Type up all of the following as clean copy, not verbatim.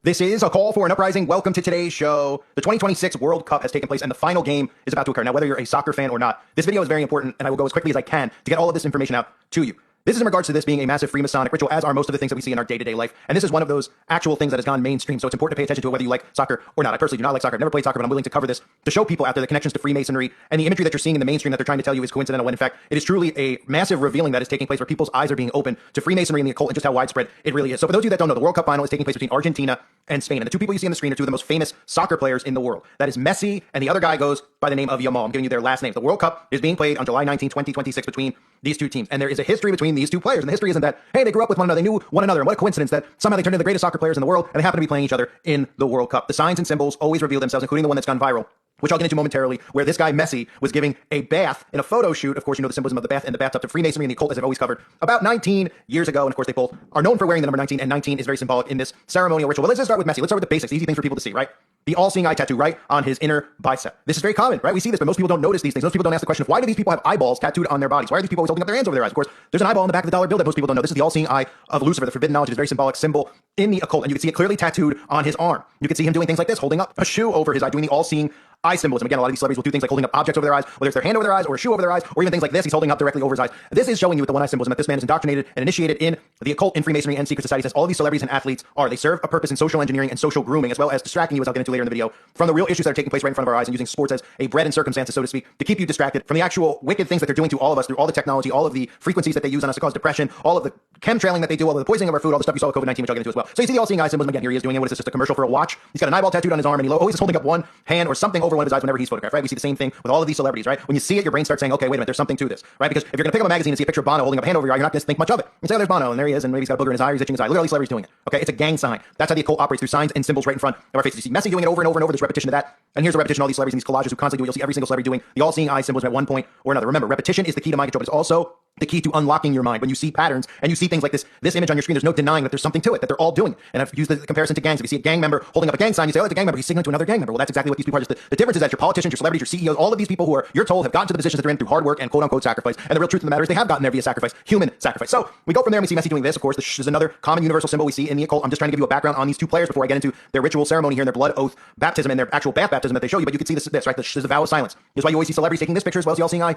This is a call for an uprising. Welcome to today's show. The 2026 World Cup has taken place and the final game is about to occur. Now, whether you're a soccer fan or not, this video is very important and I will go as quickly as I can to get all of this information out to you. This is in regards to this being a massive Freemasonic ritual, as are most of the things that we see in our day-to-day life. And this is one of those actual things that has gone mainstream. So it's important to pay attention to it, whether you like soccer or not. I personally do not like soccer. I've never played soccer, but I'm willing to cover this to show people out there the connections to Freemasonry and the imagery that you're seeing in the mainstream that they're trying to tell you is coincidental, when in fact it is truly a massive revealing that is taking place where people's eyes are being opened to Freemasonry and the occult and just how widespread it really is. So for those of you that don't know, the World Cup final is taking place between Argentina and Spain. And the two people you see on the screen are two of the most famous soccer players in the world. That is Messi, and the other guy goes by the name of Yamal. I'm giving you their last names. The World Cup is being played on July 19, 2026 between these two teams. And there is a history between these two players. And the history isn't that, hey, they grew up with one another, they knew one another, and what a coincidence that somehow they turned into the greatest soccer players in the world, and they happen to be playing each other in the World Cup. The signs and symbols always reveal themselves, including the one that's gone viral, which I'll get into momentarily, where this guy, Messi, was giving a bath in a photo shoot. Of course, you know the symbolism of the bath and the bathtub to Freemasonry and the occult, as I've always covered, about 19 years ago. And of course, they both are known for wearing the number 19, and 19 is very symbolic in this ceremonial ritual. But let's just start with Messi. Let's start with the basics, easy things for people to see, right? The all-seeing eye tattoo right on his inner bicep. This is very common, right? We see this, but most people don't notice these things. Most people don't ask the question of, why do these people have eyeballs tattooed on their bodies? Why are these people always holding up their hands over their eyes? Of course, there's an eyeball on the back of the dollar bill that most people don't know. This is the all-seeing eye of Lucifer, the forbidden knowledge. It is a very symbolic symbol in the occult, and you can see it clearly tattooed on his arm. You can see him doing things like this, holding up a shoe over his eye, doing the all-seeing eye symbolism. Again, a lot of these celebrities will do things like holding up objects over their eyes, whether it's their hand over their eyes or a shoe over their eyes, or even things like this. He's holding up directly over his eyes. This is showing you with the one eye symbolism that this man is indoctrinated and initiated in the occult, in Freemasonry, and secret societies, as all of these celebrities and athletes are. They serve a purpose in social engineering and social grooming, as well as distracting you, as I'll get into later in the video, from the real issues that are taking place right in front of our eyes, and using sports as a bread and circumstances, so to speak, to keep you distracted from the actual wicked things that they're doing to all of us through all the technology, all of the frequencies that they use on us to cause depression, all of the chemtrailing that they do, all of the poisoning of our food, all the stuff you saw with COVID-19, which I'll get into as well. So you see the all-seeing eye symbolism. Again, here he is doing it. What is this, just a commercial for a watch? He's got an eyeball tattooed on his arm, and he always is holding up one hand or something over one of his eyes whenever he's photographed, right? We see the same thing with all of these celebrities, right? When you see it, your brain starts saying, okay, wait a minute, there's something to this, right? Because if you're gonna pick up a magazine and see a picture of Bono holding up a hand over your eye, you're not gonna think much of it. You say, oh, there's Bono, and there he is, and maybe he's got a booger in his eye, or he's itching his eye. Look at all these celebrities doing it. Okay, it's a gang sign. That's how the occult operates, through signs and symbols right in front of our faces. You see Messi doing it over and over and over. There's repetition of that, and here's a repetition of all these celebrities and these collages who constantly do it. You'll see every single celebrity doing the all-seeing eye symbolism at one point or another. Remember, repetition is the key to mind control, but it's also the key to unlocking your mind. When you see patterns and you see things like this image on your screen, there's no denying that there's something to it, that they're all doing. And I've used the comparison to gangs. If you see a gang member holding up a gang sign, you say, oh, it's a gang member, he's signaling to another gang member. Well, that's exactly what these people are. Just the difference is that your politicians, your celebrities, your CEOs, all of these people who are, you're told, have gotten to the positions that they're in through hard work and quote-unquote sacrifice. And the real truth of the matter is they have gotten there via sacrifice, human sacrifice. So we go from there and we see Messi doing this. Of course, this is another common universal symbol we see in the occult. I'm just trying to give you a background on these two players before I get into their ritual ceremony here and their blood oath baptism and their actual bath baptism that they show you. But you can see this right? This is a vow of silence. This is why you always see celebrities taking this picture, as well as the all-seeing eye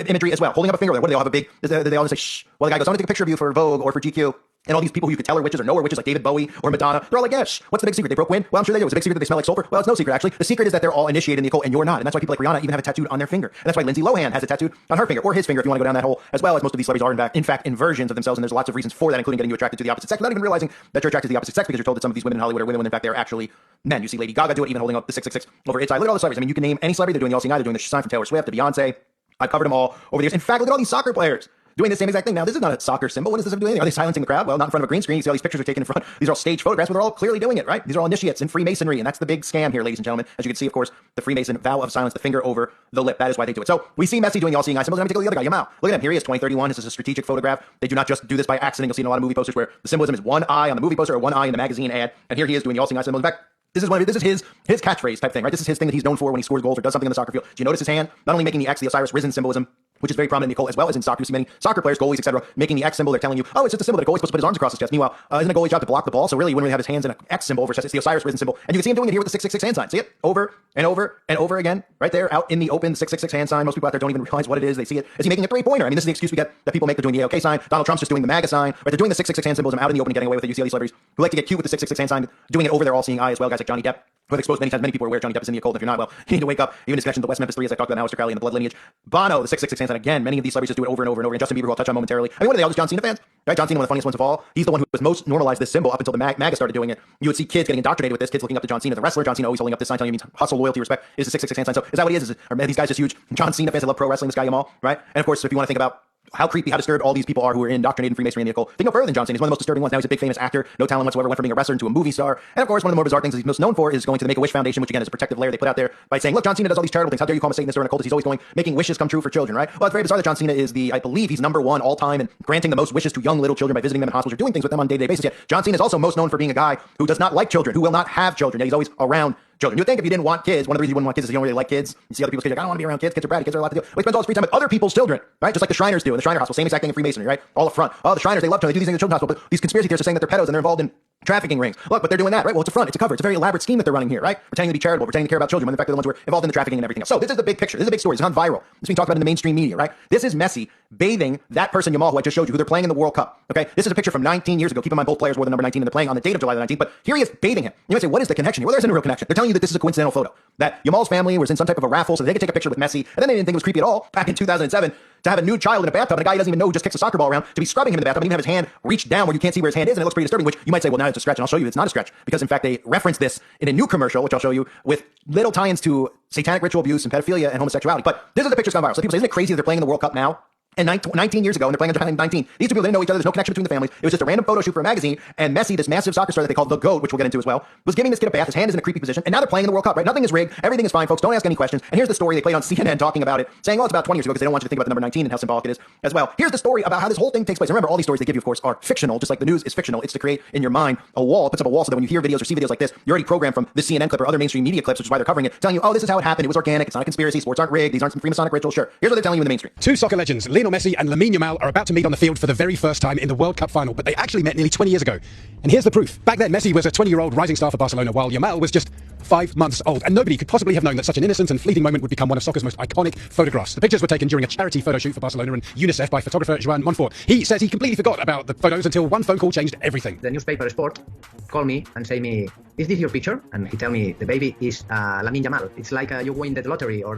imagery as well, holding up a finger. What do they all have a big? They all just say shh. Well, the guy goes, I want to take a picture of you for Vogue or for GQ. And all these people who you could tell are witches or know are witches, like David Bowie or Madonna, they're all like, yes, what's the big secret? They broke wind? Well, I'm sure they do. It's a big secret that they smell like sulfur? Well, it's no secret, actually. The secret is that they're all initiated in the occult and you're not. And that's why people like Rihanna even have it tattooed on their finger. And that's why Lindsay Lohan has it tattooed on her finger, or his finger, if you want to go down that hole, as well as most of these celebrities are, in fact, inversions of themselves. And there's lots of reasons for that, including getting you attracted to the opposite sex, without even realizing that you're attracted to the opposite sex, because you're told that some of these women in Hollywood are women when in fact they're actually men. You see Lady Gaga do it, even holding up the 666 over its eye. Look at all the celebrities. I mean, you can name any celebrity. They're doing the all-seeing eye. They're doing the sign from Taylor Swift to Beyonce. I've covered them all over the years. In fact, look at all these soccer players doing the same exact thing. Now, this is not a soccer symbol. What is this doing? Are they silencing the crowd? Well, not in front of a green screen. You see all these pictures are taken in front. These are all staged photographs, but they're all clearly doing it, right? These are all initiates in Freemasonry, and that's the big scam here, ladies and gentlemen. As you can see, of course, the Freemason vow of silence, the finger over the lip. That is why they do it. So we see Messi doing the all-seeing eye symbols. Let me take a look at the other guy, Yamal. Look at him. Here he is, 2031. This is a strategic photograph. They do not just do this by accident. You'll see in a lot of movie posters where the symbolism is one eye on the movie poster or one eye in the magazine ad. And here he is doing the all-seeing eye symbol. In fact, this is his catchphrase type thing, right? This is his thing that he's known for when he scores goals or does something on the soccer field. Do you notice his hand? Not only making the X, the Osiris risen symbolism, which is very prominent in the occult, as well as in soccer. You see many soccer players, goalies, etc., making the X symbol. They're telling you, oh, it's just a symbol that a goalie's supposed to put his arms across his chest. Meanwhile, isn't a goalie's job to block the ball? So really, when we have his hands in an X symbol over his chest, it's the Osiris risen symbol. And you can see him doing it here with the 666 hand sign. See it? Over and over and over again, right there, out in the open, 666 hand sign. Most people out there don't even realize what it is. They see it. Is he making a three-pointer? I mean, this is the excuse we get that people make. They're doing the AOK sign. Donald Trump's just doing the MAGA sign. Right? They're doing the 666 hand symbolism out in the open and getting away with it. You see all these celebrities who like to get cute with the 666 hand sign, doing it over their all-seeing eye as well. Guys like Johnny Depp, who have exposed many times. Many people are aware Johnny Depp is in the occult. If you're not, well, you need to wake up. Even his connection to the West Memphis Three, as I talked about now, Aleister Crowley and the blood lineage. Bono, the 666 hand sign. Again, many of these celebrities just do it over and over and over. And Justin Bieber, who I'll touch on momentarily. I mean, what are they all just John Cena fans? Right? John Cena, one of the funniest ones of all. He's the one who was most normalized this symbol up until the MAGA started doing it. You would see kids getting indoctrinated with this. Kids looking up to John Cena, the wrestler. John Cena always holding up this sign telling you means hustle, loyalty, respect. Is the 666 hand sign. So is that what he is? Are these guys just huge John Cena fans that love pro wrestling? This guy Yamal, right? And of course, if you want to think about how creepy, how disturbed all these people are who are indoctrinated in Freemasonry and the occult, think no further than John Cena. He's one of the most disturbing ones. Now he's a big famous actor, no talent whatsoever, went from being a wrestler into a movie star. And of course, one of the more bizarre things that he's most known for is going to the Make-A-Wish Foundation, which again is a protective layer they put out there by saying, look, John Cena does all these charitable things. How dare you call him a Satanist or an occultist? He's always going, making wishes come true for children, right? Well, it's very bizarre that John Cena is I believe he's #1 all time and granting the most wishes to young little children by visiting them in hospitals or doing things with them on a day-to-day basis. Yet John Cena is also most known for being a guy who does not like children, who will not have children. Yet he's always around children. You would think if you didn't want kids, one of the reasons you wouldn't want kids is you don't really like kids. You see other people's kids like, I don't want to be around kids. Kids are bratty. Kids are a lot to do. Well, he spends all his free time with other people's children, right? Just like the Shriners do in the Shriner Hospital. Same exact thing in Freemasonry, right? All up front. Oh, the Shriners, they love children. They do these things in the children's hospital. But these conspiracy theorists are saying that they're pedos and they're involved in trafficking rings. Look, but they're doing that, right? Well, it's a front, it's a cover, it's a very elaborate scheme that they're running here, right? Pretending to be charitable, pretending to care about children, when in fact they're the ones who are involved in the trafficking and everything else. So this is the big picture. This is a big story. It's gone viral. It's being talked about in the mainstream media, right? This is Messi bathing that person, Yamal, who I just showed you, who they're playing in the World Cup, okay? This is a picture from 19 years ago. Keep in mind, both players wore the number 19 and they're playing on the date of July the 19th, but here he is bathing him. You might say, what is the connection here? Well, there's no real connection. They're telling you that this is a coincidental photo, that Yamal's family was in some type of a raffle so they could take a picture with Messi, and then they didn't think it was creepy at all back in 2007 to have a nude child in a bathtub and a guy he doesn't even know who just kicks a soccer ball around to be scrubbing him in the bathtub and even have his hand reached down where you can't see where his hand is, and it looks pretty disturbing, which you might say, well, now it's a stretch, and I'll show you it's not a stretch, because in fact they reference this in a new commercial, which I'll show you, with little tie-ins to satanic ritual abuse and pedophilia and homosexuality. But this is the picture's gone viral. So people say, isn't it crazy that they're playing in the World Cup now? And 19 years ago, and they're playing under 19. These two people didn't know each other. There's no connection between the families. It was just a random photo shoot for a magazine. And Messi, this massive soccer star that they call the GOAT, which we'll get into as well, was giving this kid a bath. His hand is in a creepy position. And now they're playing in the World Cup, right? Nothing is rigged. Everything is fine, folks. Don't ask any questions. And here's the story. They played on CNN talking about it, saying, oh, it's about 20 years ago because they don't want you to think about the number 19 and how symbolic it is as well. Here's the story about how this whole thing takes place. And remember, all these stories they give you, of course, are fictional, just like the news is fictional. It's to create in your mind a wall. It puts up a wall so that when you hear videos or see videos like this, you're already programmed from this CNN clip or other mainstream media clips, which is why they're covering it, telling you, oh, this is how it happened. It was organic. It's not a conspiracy. Sports aren't rigged. These aren't some Freemasonic rituals. Sure. Here's what they're telling you in the mainstream. Two soccer legends, Lionel Messi and Lamine Yamal, are about to meet on the field for the very first time in the World Cup final, but they actually met nearly 20 years ago. And here's the proof. Back then, Messi was a 20-year-old rising star for Barcelona, while Yamal was just 5 months old, and nobody could possibly have known that such an innocent and fleeting moment would become one of soccer's most iconic photographs. The pictures were taken during a charity photo shoot for Barcelona and UNICEF by photographer Joan Montfort. He says he completely forgot about the photos until one phone call changed everything. The newspaper Sport called me and say me, is this your picture? And he tell me, the baby is Lamine Yamal. It's like you win the lottery or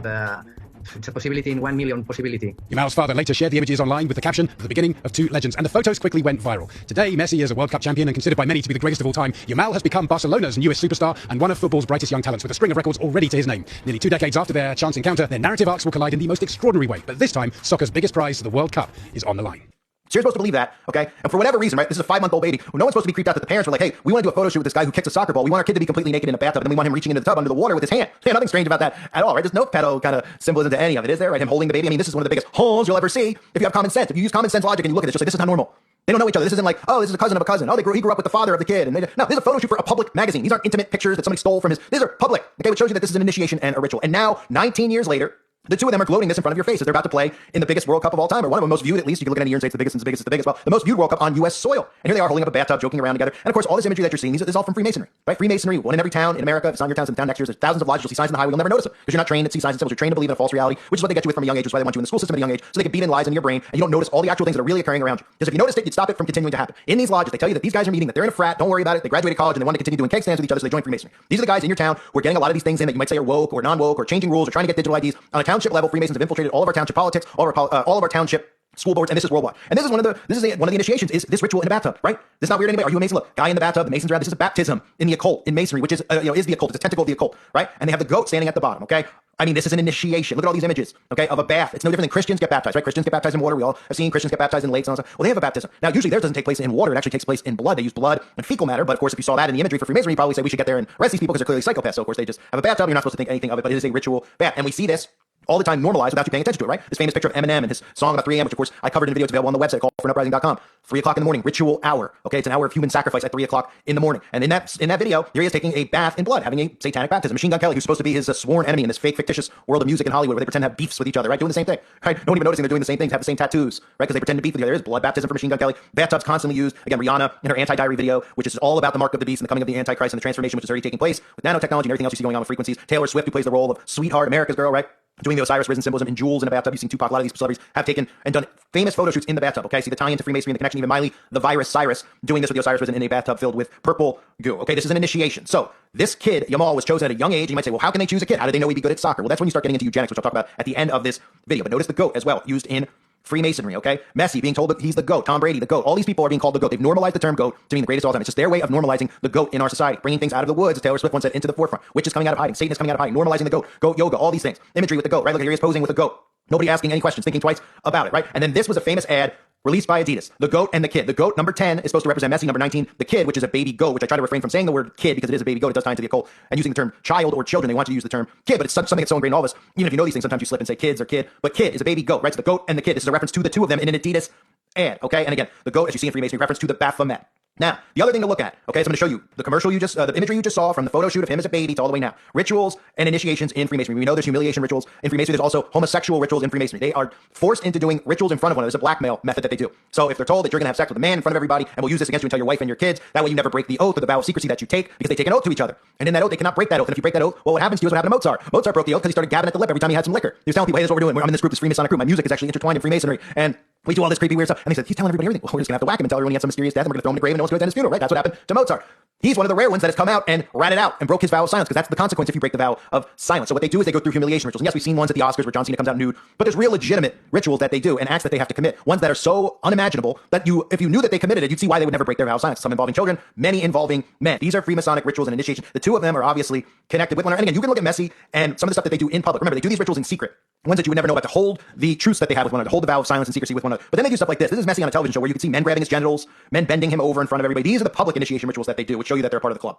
it's a possibility in 1 million possibility. Yamal's father later shared the images online with the caption, the beginning of two legends, and the photos quickly went viral. Today, Messi is a World Cup champion and considered by many to be the greatest of all time. Yamal has become Barcelona's newest superstar and one of football's brightest young talents, with a string of records already to his name. Nearly 2 decades after their chance encounter, their narrative arcs will collide in the most extraordinary way. But this time, soccer's biggest prize, the World Cup, is on the line. So you're supposed to believe that, okay? And for whatever reason, right, this is a 5-month-old baby. No one's supposed to be creeped out that the parents were like, hey, we want to do a photo shoot with this guy who kicks a soccer ball. We want our kid to be completely naked in a bathtub, and then we want him reaching into the tub under the water with his hand. Yeah, nothing strange about that at all, right? There's no pedo kind of symbolism to any of it, is there, right? Him holding the baby. I mean, this is one of the biggest holes you'll ever see if you have common sense. If you use common sense logic and you look at it, just like, this is not normal. They don't know each other. This isn't like, oh, this is a cousin of a cousin. Oh, he grew up with the father of the kid. And no, this is a photo shoot for a public magazine. These aren't intimate pictures that somebody stole from his. These are public, okay, which shows you that this is an initiation and a ritual. And now, 19 years later, the two of them are gloating this in front of your face as they're about to play in the biggest World Cup of all time, or one of them most viewed, at least. You can look at any year and say it's the biggest, and it's the biggest, it's the biggest. Well, the most viewed World Cup on U.S. soil. And here they are holding up a bathtub, joking around together. And of course, all this imagery that you're seeing, this is all from Freemasonry, right? Freemasonry, one in every town in America. If it's not your town, it's in the town next year. There's thousands of lodges. You'll see signs on the highway. You'll never notice them because you're not trained to see signs and symbols. You're trained to believe in a false reality, which is what they get you with from a young age. Which is why they want you in the school system at a young age, so they can beat in lies in your brain, and you don't notice all the actual things that are really occurring around you. Because if you noticed it, you'd stop it from continuing to happen. In these lodges, they tell you that these guys are meeting, that they're in a frat. Don't worry about it. They graduated college and they want to continue doing keg stands with each other, so they join Freemasonry. These are the guys in your town who are getting a lot of these things in that you might say are woke or non-woke or changing rules or trying to get digital IDs. On a township level, Freemasons have infiltrated all of our township politics, all of our township school boards, and this is worldwide. And this is one of the initiations is this ritual in a bathtub, right? This is not weird to anybody. Are you a Mason? Look, guy in the bathtub, the Masons around. This is a baptism in the occult, in Masonry, which is is the occult. It's a tentacle of the occult, right? And they have the goat standing at the bottom, okay? I mean, this is an initiation. Look at all these images, okay, of a bath. It's no different than Christians get baptized, right? Christians get baptized in water. We all have seen Christians get baptized in lakes and all that stuff. Well, they have a baptism. Now, usually theirs doesn't take place in water. It actually takes place in blood. They use blood and fecal matter. But of course, if you saw that in the imagery for Freemasonry, you probably say we should get there and arrest these people because they're clearly psychopaths. So of course, they just have a bathtub. You're not supposed to think anything of it, but it is a ritual bath. And we see this all the time normalized without you paying attention to it, right? This famous picture of Eminem and his song about 3 a.m., which of course I covered in a video. It's available on the website, callforuprising.com. 3 o'clock in the morning, ritual hour. Okay, it's an hour of human sacrifice at 3 o'clock in the morning. And in that video, here he is taking a bath in blood, having a satanic baptism. Machine Gun Kelly, who's supposed to be his sworn enemy in this fake, fictitious world of music in Hollywood, where they pretend to have beefs with each other, right? Doing the same thing, right? No one even noticing they're doing the same things, have the same tattoos, right? Because they pretend to beef with each other. There is blood baptism for Machine Gun Kelly. Bathtubs constantly used. Again, Rihanna in her anti-diary video, which is all about the mark of the beast and the coming of the Antichrist and the transformation, which is already taking place with nanotechnology and everything else you see going on with frequencies. Taylor Swift, who plays the role of Sweetheart, America's Girl, right? Doing the Osiris risen symbolism in jewels in a bathtub. You've seen Tupac. A lot of these celebrities have taken and done famous photo shoots in the bathtub. Okay, see the tie into Freemasonry and the connection. Even Miley, the virus Cyrus, doing this with the Osiris risen in a bathtub filled with purple goo. Okay, this is an initiation. So this kid, Yamal, was chosen at a young age. You might say, well, how can they choose a kid? How do they know he'd be good at soccer? Well, that's when you start getting into eugenics, which I'll talk about at the end of this video. But notice the goat as well, used in Freemasonry, okay? Messi being told that he's the GOAT. Tom Brady, the GOAT. All these people are being called the GOAT. They've normalized the term GOAT to mean the greatest of all time. It's just their way of normalizing the GOAT in our society, bringing things out of the woods, as Taylor Swift once said, into the forefront. Witches coming out of hiding. Satan is coming out of hiding. Normalizing the GOAT. GOAT yoga. All these things. Imagery with the GOAT, right? Look, here he is posing with the GOAT. Nobody asking any questions, thinking twice about it, right? And then this was a famous ad released by Adidas. The GOAT and the kid. The GOAT, number 10, is supposed to represent Messi. Number 19, the kid, which is a baby goat, which I try to refrain from saying the word kid because it is a baby goat. It does tie into the occult. And using the term child or children, they want you to use the term kid, but it's something that's so ingrained in all of us. Even if you know these things, sometimes you slip and say kids or kid. But kid is a baby goat, right? So the GOAT and the kid. This is a reference to the two of them in an Adidas ad, okay? And again, the GOAT, as you see in Freemasonry, reference to the Baphomet. Now, the other thing to look at, okay, so I'm going to show you the commercial the imagery you just saw from the photo shoot of him as a baby to all the way now. Rituals and initiations in Freemasonry. We know there's humiliation rituals in Freemasonry. There's also homosexual rituals in Freemasonry. They are forced into doing rituals in front of one another. There's a blackmail method that they do. So if they're told that you're going to have sex with a man in front of everybody and we'll use this against you and tell your wife and your kids, that way you never break the oath or the vow of secrecy that you take because they take an oath to each other. And in that oath, they cannot break that oath. And if you break that oath, well, what happens to you is what happened to Mozart. Mozart broke the oath because he started gabbing at the lip every time he had some liquor. He was telling people, hey, this is what we're doing. I'm in this group, this Freemasonic group. My music is actually intertwined in Freemasonry. And we do all this creepy, weird stuff. And they said, he's telling everybody everything. Well, we're just going to have to whack him and tell everyone he had some mysterious death and we're going to throw him in the grave and no one's going to attend his funeral, right? That's what happened to Mozart. He's one of the rare ones that has come out and ratted out and broke his vow of silence because that's the consequence if you break the vow of silence. So what they do is they go through humiliation rituals. And yes, we've seen ones at the Oscars where John Cena comes out nude, but there's real legitimate rituals that they do and acts that they have to commit. Ones that are so unimaginable that if you knew that they committed it, you'd see why they would never break their vow of silence. Some involving children, many involving men. These are Freemasonic rituals and initiation. The two of them are obviously connected with one another. And again, you can look at Messi and some of the stuff that they do in public. Remember, they do these rituals in secret. Ones that you would never know about to hold the truce that they have with one another, to hold the vow of silence and secrecy with one another. But then they do stuff like this. This is Messi on a television show where you can see men grabbing his genitals, men bending him over in front of everybody. These are the public initiation rituals that they do, which show you that they're part of the club.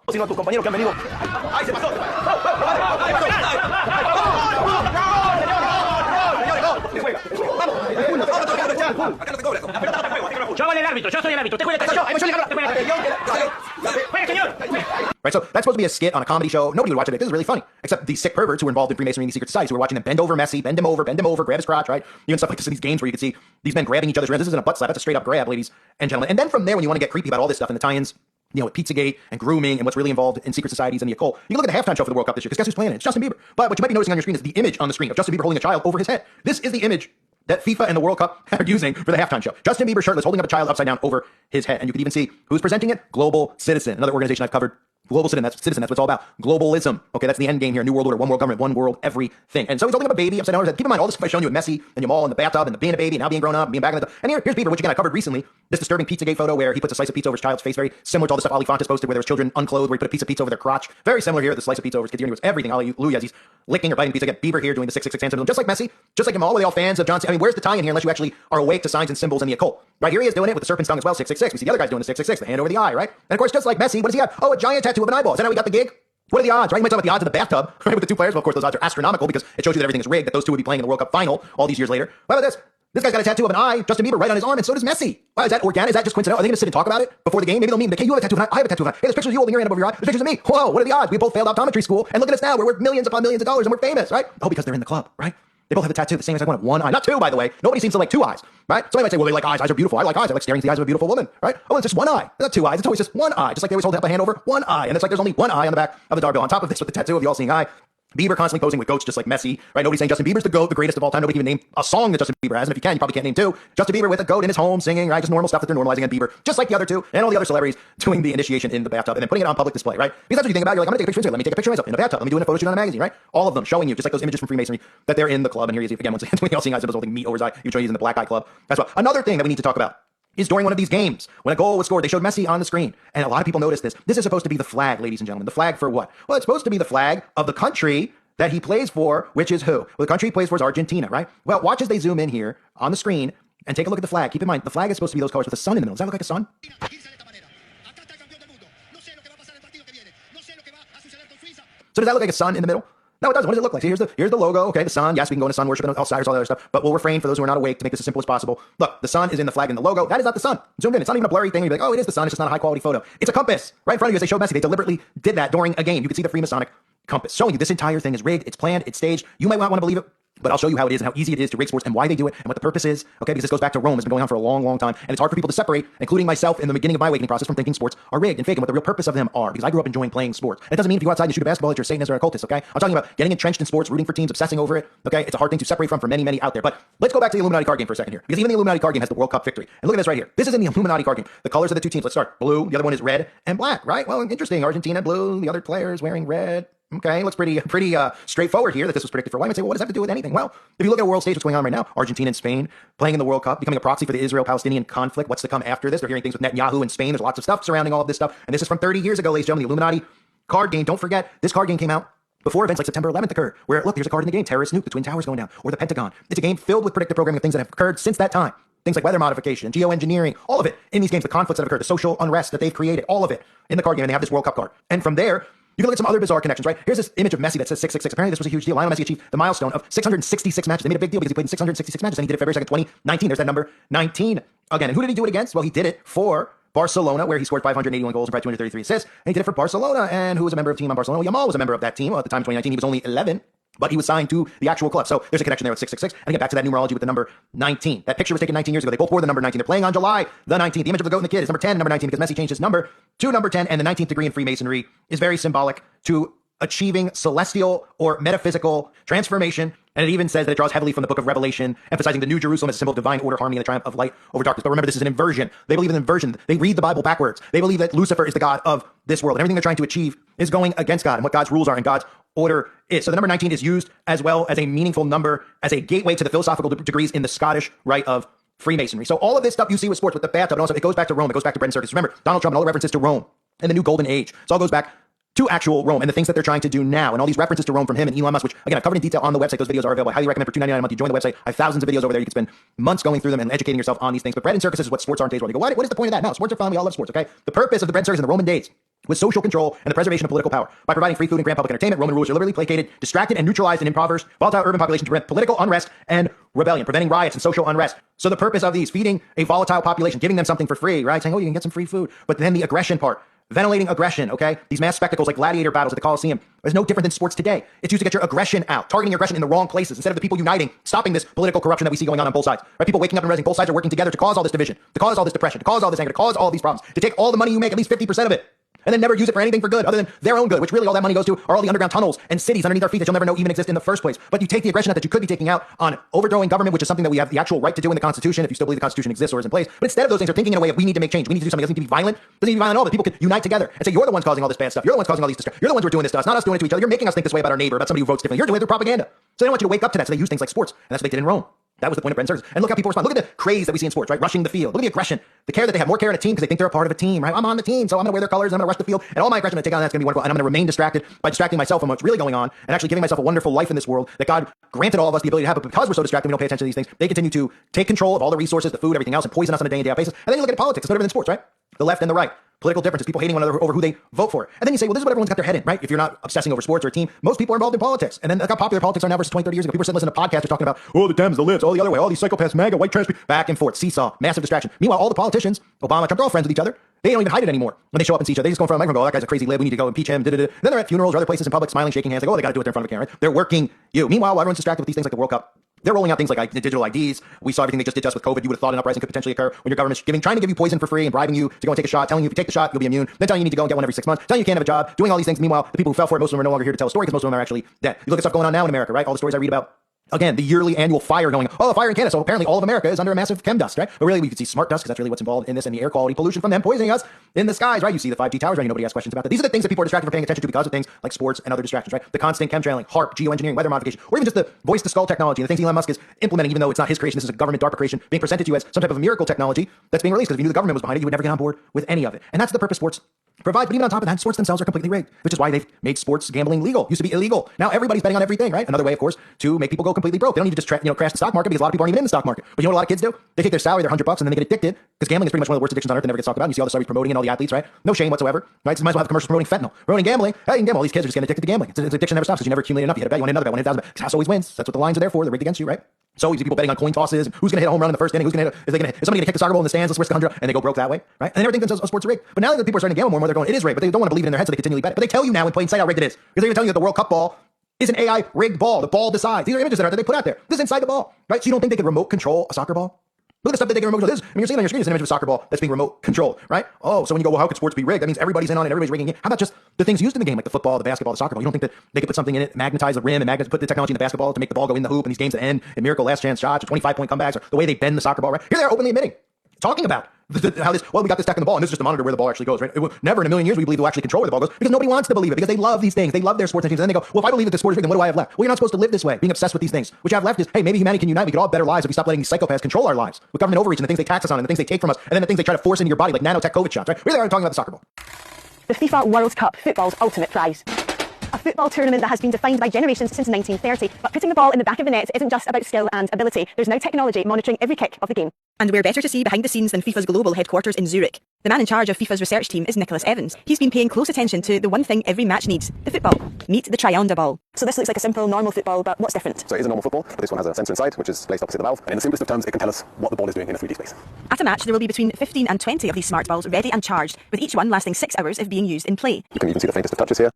Right, so that's supposed to be a skit on a comedy show. Nobody would watch it. This is really funny, except these sick perverts who are involved in Freemasonry and these secret societies who are watching them bend over Messi, bend him over, grab his crotch, right? Even stuff like this in these games where you can see these men grabbing each other's ribs. This isn't a butt slap. That's a straight up grab, ladies and gentlemen. And then from there, when you want to get creepy about all this stuff and the tie-ins, with Pizzagate and grooming and what's really involved in secret societies and the occult. You can look at the halftime show for the World Cup this year, because guess who's playing it? It's Justin Bieber. But what you might be noticing on your screen is the image on the screen of Justin Bieber holding a child over his head. This is the image that FIFA and the World Cup are using for the halftime show. Justin Bieber shirtless, holding up a child upside down over his head. And you can even see who's presenting it. Global Citizen, another organization I've covered. Global Citizen, that's what it's all about. Globalism. Okay, that's the end game here. New World Order, one world government, one world everything. And so he's holding up a baby upside down over his head. Keep in mind, all this stuff I've shown you with Messi and Yamal in the bathtub and being a baby and now being grown up and being back in the... And here's Bieber, which again I covered recently. This disturbing Pizzagate photo where he puts a slice of pizza over his child's face, very similar to all the stuff Ali Fontes posted where there was children unclothed, where he put a piece of pizza over their crotch. Very similar here, the slice of pizza over his kid's ear. It was everything. Hallelujah, as he's licking or biting pizza. Get Bieber here doing the 666 hand symbol, just like Messi, just like Yamal. Were they all fans of John Cena? I mean, where's the tie in here unless you actually are awake to signs and symbols in the occult? Right here he is doing it with the serpent's tongue as well, 666. We see the other guys doing the 666, the hand over the eye, right? And of course, just like Messi, what does he have? Oh, a giant tattoo of an eyeball. Is that how we got the gig? What are the odds, right? You might talk about the odds of the bathtub, right, with the two players. Well, of course, those odds are astronomical because it shows you that everything is rigged, that those two would be playing in the World Cup final all these years later. What about this? This guy's got a tattoo of an eye, Justin Bieber, right on his arm, and so does Messi. Wow, is that organic? Is that just coincidental? Are they going to sit and talk about it before the game? Maybe they'll meet him. Hey, you have a tattoo of an eye. I have a tattoo of an eye. Hey, there's pictures of you holding your hand above your eye. There's pictures of me. Whoa, what are the odds? We both failed optometry school, and look at us now. We're worth millions upon millions of dollars, and we're famous, right? Oh, because they're in the club, right? They both have a tattoo, the same exact one of one eye. Not two, by the way. Nobody seems to like two eyes, right? Somebody might say, well, they like eyes. Eyes are beautiful. I like eyes. I like staring into the eyes of a beautiful woman, right? Oh, it's just one eye. It's not two eyes. It's always just one eye. Just like they always hold up a hand over one eye. And it's like there's only one eye on the back of the dollar bill. On top of this, with the tattoo of the all-seeing eye, Bieber constantly posing with goats just like Messi, right? Nobody's saying Justin Bieber's the GOAT, the greatest of all time. Nobody can even name a song that Justin Bieber has. And if you can, you probably can't name two. Justin Bieber with a goat in his home singing, right? Just normal stuff that they're normalizing. And Bieber, just like the other two, and all the other celebrities doing the initiation in the bathtub and then putting it on public display, right? Because that's what you think about. You're like, I'm gonna take a picture. Let me take a picture of myself in the bathtub. Let me do a photo shoot on a magazine, right? All of them showing you, just like those images from Freemasonry, that they're in the club. And here he is again, once again, doing the all-seeing eye symbols, holding meat over his eye. You show he's in the black eye club as well. Another thing that we need to talk about is during one of these games, when a goal was scored, they showed Messi on the screen. And a lot of people noticed this. This is supposed to be the flag, ladies and gentlemen. The flag for what? Well, it's supposed to be the flag of the country that he plays for, which is who? Well, the country he plays for is Argentina, right? Well, watch as they zoom in here on the screen and take a look at the flag. Keep in mind, the flag is supposed to be those colors with the sun in the middle. Does that look like a sun? So does that look like a sun in the middle? No, it doesn't. What does it look like? See, here's the logo. Okay, the sun. Yes, we can go into sun worship and Osiris, all that other stuff. But we'll refrain for those who are not awake to make this as simple as possible. Look, the sun is in the flag and the logo. That is not the sun. Zoomed in. It's not even a blurry thing. You'd be like, oh, it is the sun. It's just not a high quality photo. It's a compass right in front of you. As they showed Messi, they deliberately did that during a game. You can see the Freemasonic compass showing you this entire thing is rigged. It's planned. It's staged. You might not want to believe it, but I'll show you how it is and how easy it is to rig sports and why they do it and what the purpose is, okay? Because this goes back to Rome. It's been going on for a long, long time, and it's hard for people to separate, including myself in the beginning of my awakening process, from thinking sports are rigged and fake and what the real purpose of them are, because I grew up enjoying playing sports. And it doesn't mean if you go outside and shoot a basketball that you're a Satanist or a cultist, okay? I'm talking about getting entrenched in sports, rooting for teams, obsessing over it, okay? It's a hard thing to separate from for many, many out there. But let's go back to the Illuminati card game for a second here, because even the Illuminati card game has the World Cup victory. And look at this right here. This is in the Illuminati card game. The colors of the two teams. Let's start. Blue. The other one is red and black, right? Well, interesting. Argentina, blue. The other players wearing red. Okay, looks pretty straightforward here that this was predicted for a while. You might say, well, what does that have to do with anything? Well, if you look at a world stage, what's going on right now? Argentina and Spain playing in the World Cup, becoming a proxy for the Israel-Palestinian conflict. What's to come after this? They're hearing things with Netanyahu and Spain. There's lots of stuff surrounding all of this stuff. And this is from 30 years ago, ladies and gentlemen. The Illuminati card game. Don't forget, this card game came out before events like September 11th occurred, where, look, there's a card in the game, terrorist nuke, the Twin Towers going down, or the Pentagon. It's a game filled with predictive programming of things that have occurred since that time. Things like weather modification, geoengineering, all of it in these games, the conflicts that have occurred, the social unrest that they've created, all of it in the card game, and they have this World Cup card. And from there, you can look at some other bizarre connections, right? Here's this image of Messi that says 666. Apparently this was a huge deal. Lionel Messi achieved the milestone of 666 matches. They made a big deal because he played in 666 matches, and he did it February 2nd, 2019. There's that number 19 again. And who did he do it against? Well, he did it for Barcelona, where he scored 581 goals and probably 233 assists. And he did it for Barcelona. And who was a member of the team on Barcelona? Well, Yamal was a member of that team. Well, at the time, 2019, he was only 11. But he was signed to the actual club. So there's a connection there with 666. And get back to that numerology with the number 19. That picture was taken 19 years ago. They both wore the number 19. They're playing on July the 19th. The image of the goat and the kid is number 10, number 19, because Messi changed his number to number 10. And the 19th degree in Freemasonry is very symbolic to achieving celestial or metaphysical transformation. And it even says that it draws heavily from the book of Revelation, emphasizing the New Jerusalem as a symbol of divine order, harmony, and the triumph of light over darkness. But remember, this is an inversion. They believe in inversion. They read the Bible backwards. They believe that Lucifer is the god of this world. And everything they're trying to achieve is going against God and what God's rules are and God's order is. So the number 19 is used as well as a meaningful number, as a gateway to the philosophical degrees in the Scottish Rite of Freemasonry. So all of this stuff you see with sports, with the bathtub, and also it goes back to Rome. It goes back to bread and circus. Remember, Donald Trump and all the references to Rome and the new golden age. So it all goes back to actual Rome and the things that they're trying to do now, and all these references to Rome from him and Elon Musk, which again I've covered in detail on the website. Those videos are available. I highly recommend for $2.99 a month. You join the website. I have thousands of videos over there. You can spend months going through them and educating yourself on these things. But bread and circuses is what sports are in today's world. You go, what is the point of that? No, sports are fun. We all love sports. Okay. The purpose of the bread and circus in the Roman days was social control and the preservation of political power. By providing free food and grand public entertainment, Roman rulers are literally placated, distracted, and neutralized an impoverished, volatile urban population to prevent political unrest and rebellion, preventing riots and social unrest. So the purpose of these, feeding a volatile population, giving them something for free, right? Saying, oh, you can get some free food. But then the aggression part, ventilating aggression, okay? These mass spectacles like gladiator battles at the Colosseum is no different than sports today. It's used to get your aggression out, targeting your aggression in the wrong places instead of the people uniting, stopping this political corruption that we see going on both sides, right? People waking up and realizing both sides are working together to cause all this division, to cause all this depression, to cause all this anger, to cause all these problems, to take all the money you make, at least 50% of it, and then never use it for anything for good other than their own good, which really all that money goes to are all the underground tunnels and cities underneath our feet that you'll never know even exist in the first place. But you take the aggression out that you could be taking out on overthrowing government, which is something that we have the actual right to do in the Constitution, if you still believe the Constitution exists or is in place. But instead of those things, are thinking in a way of we need to make change. We need to do something. It doesn't need to be violent. It doesn't need to be violent at all. But people can unite together and say, you're the ones causing all this bad stuff. You're the ones causing all these distress. You're the ones who are doing this to us, not us doing it to each other. You're making us think this way about our neighbor, about somebody who votes differently. You're doing it through propaganda. So they don't want you to wake up to that. So they use things like sports. And that's what they did in Rome. That was the point of bread and circus. And look how people respond. Look at the craze that we see in sports, right? Rushing the field. Look at the aggression. The care that they have. More care in a team because they think they're a part of a team, right? I'm on the team, so I'm going to wear their colors. I'm going to rush the field. And all my aggression I'm going to take on that's going to be wonderful. And I'm going to remain distracted by distracting myself from what's really going on and actually giving myself a wonderful life in this world that God granted all of us the ability to have. But because we're so distracted, we don't pay attention to these things. They continue to take control of all the resources, the food, everything else, and poison us on a day-in, day-out basis. And then you look at politics. It's no different than sports, right? The left and the right. Political differences, people hating one another over who they vote for. And then you say, well, this is what everyone's got their head in, right? If you're not obsessing over sports or a team, most people are involved in politics. And then look how popular politics are now versus 20, 30 years ago. People are sitting listening to podcasts talking about, oh, the Dems, the libs, oh, the other way, all these psychopaths, MAGA, white trash, back and forth, seesaw, massive distraction. Meanwhile, all the politicians, Obama, Trump, they're all friends with each other. They don't even hide it anymore when they show up and see each other. They just go in front of the microphone, go, oh, that guy's a crazy lib, we need to go impeach him, da-da-da. Then they're at funerals or other places in public, smiling, shaking hands, like, oh, they got to do it there in front of a camera, right? They're working you. Meanwhile, while everyone's distracted with these things like the World Cup, they're rolling out things like digital IDs. We saw everything they just did to us with COVID. You would have thought an uprising could potentially occur when your government's trying to give you poison for free and bribing you to go and take a shot, telling you if you take the shot, you'll be immune, then telling you need to go and get one every 6 months, telling you can't have a job, doing all these things. Meanwhile, the people who fell for it, most of them are no longer here to tell a story because most of them are actually dead. You look at stuff going on now in America, right? All the stories I read about. Again, the yearly annual fire going, oh, a fire in Canada. So apparently all of America is under a massive chem dust, right? But really, we could see smart dust because that's really what's involved in this and the air quality pollution from them poisoning us in the skies, right? You see the 5G towers, right? Nobody has questions about that. These are the things that people are distracted from paying attention to because of things like sports and other distractions, right? The constant chemtrailing, HARP, geoengineering, weather modification, or even just the voice to skull technology, the things Elon Musk is implementing, even though it's not his creation. This is a government DARPA creation being presented to you as some type of miracle technology that's being released. Because if you knew the government was behind it, you would never get on board with any of it. And that's the purpose sports provide. But even on top of that, sports themselves are completely rigged, which is why they've made sports gambling legal. Used to be illegal. Now everybody's betting on everything, right? Another way, of course, to make people go completely broke. They don't need to just crash the stock market because a lot of people aren't even in the stock market. But you know what a lot of kids do? They take their salary, their $100, and then they get addicted because gambling is pretty much one of the worst addictions on earth that never gets talked about. And you see all the celebrities promoting and all the athletes, right? No shame whatsoever, right? So you might as well have commercials promoting fentanyl, promoting gambling. Hey, you can gamble. All these kids are just getting addicted to gambling. It's an addiction that never stops because you never accumulate enough. You had a bet, you won another bet, won 1,000 bet. House always wins. That's what the lines are there for. They're rigged against you, right? So you see people betting on coin tosses. Who's going to hit a home run in the first inning? Is somebody going to kick the soccer ball in the stands? Let's risk 100, and they go broke that way, right? And everything themselves sports are rigged. But now that people are starting to gamble more, they're going, it is rigged, but they don't want to believe it in their head, so they continually bet it. But they tell you now in plain sight how rigged it is, because they're even telling you that the World Cup ball is an AI rigged ball. The ball decides. These are images that they put out there. This is inside the ball, right? So you don't think they could remote control a soccer ball? Look at the stuff that they can remote control. You're seeing on your screen is an image of a soccer ball that's being remote controlled, right? Oh, so when you go, well, how could sports be rigged? That means everybody's in on it, everybody's rigging it. How about just the things used in the game, like the football, the basketball, the soccer ball? You don't think that they could put something in it, magnetize the rim, and put the technology in the basketball to make the ball go in the hoop, and these games that end in miracle last chance shots or 25-point comebacks, or the way they bend the soccer ball, right? Here they are openly admitting, talking about how this, well, we got this tech in the ball, and this is just to monitor where the ball actually goes, right? Never in a million years we believe we'll actually control where the ball goes, because nobody wants to believe it, because they love these things. They love their sports and teams. And then they go, well, if I believe that the sport is rigged, then what do I have left? Well, you're not supposed to live this way, being obsessed with these things. What you have left is, hey, maybe humanity can unite. We could all have better lives if we stop letting these psychopaths control our lives with government overreach and the things they tax us on and the things they take from us, and then the things they try to force into your body, like nanotech COVID shots, right? Really are talking about the soccer ball. The FIFA World Cup, football's ultimate prize. A football tournament that has been defined by generations since 1930, but putting the ball in the back of the net isn't just about skill and ability. There's now technology monitoring every kick of the game. And we're better to see behind the scenes than FIFA's global headquarters in Zurich. The man in charge of FIFA's research team is Nicholas Evans. He's been paying close attention to the one thing every match needs, the football. Meet the Trianda ball. So this looks like a simple, normal football, but what's different? So it is a normal football, but this one has a sensor inside, which is placed opposite the valve. And in the simplest of terms, it can tell us what the ball is doing in a 3D space. At a match, there will be between 15 and 20 of these smart balls ready and charged, with each one lasting 6 hours if being used in play. You can even see the faintest of touches here.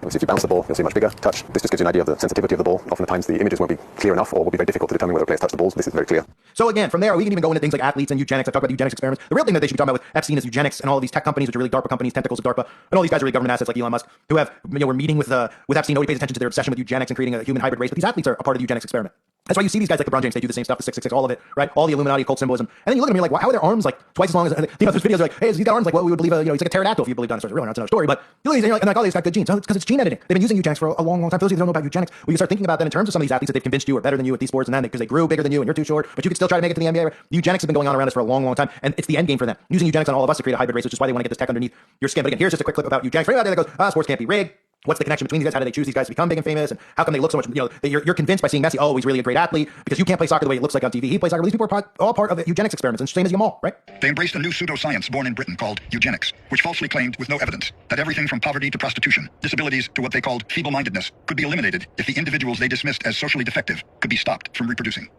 Obviously, if you bounce the ball, you'll see a much bigger touch. This just gives you an idea of the sensitivity of the ball. Often at times, the images won't be clear enough or will be very difficult to determine whether players touch the balls. This is very clear. So again, from there, we can even go into things like athletes and eugenics. I talk about the eugenics experiments. The real thing that they should be talking about with Epstein is eugenics and all of these tech companies, which are really DARPA companies, tentacles of DARPA, and all these guys are really government assets like Elon Musk, who have, were meeting with Epstein. Nobody pays attention to their obsession with eugenics and creating a human hybrid race. But these athletes are a part of the eugenics experiment. That's why you see these guys like LeBron James. They do the same stuff, the 666, all of it, right? All the Illuminati occult symbolism. And then you look at them, you're like, wow, how are their arms like twice as long as, there's videos like, hey, he's got arms like what we would believe, he's like a pterodactyl if you believe dinosaurs are real. That's another story. But you look at these, and you're like, oh, he's got good genes. It's because it's gene editing. They've been using eugenics for a long, long time. For those of you who don't know about eugenics, well, you start thinking about that in terms of some of these athletes that they've convinced you are better than you at these sports and then because they grew bigger than you and you're too short, but you can still try to make it to the NBA. Eugenics has been going on around us for a long, long time, and it's the end game for them. Using eugenics on all of us to create a hybrid race, which is why they want to get this tech underneath your skin. But again, here's just a quick clip about eugenics. For anybody out there that goes, sports can't be rigged. What's the connection between these guys? How do they choose these guys to become big and famous? And how come they look so much? You're convinced by seeing Messi, oh, he's really a great athlete because you can't play soccer the way it looks like on TV. He plays soccer. These people are all part of the eugenics experiments, and same as Yamal, right? They embraced a new pseudoscience born in Britain called eugenics, which falsely claimed, with no evidence, that everything from poverty to prostitution, disabilities to what they called feeble-mindedness, could be eliminated if the individuals they dismissed as socially defective could be stopped from reproducing.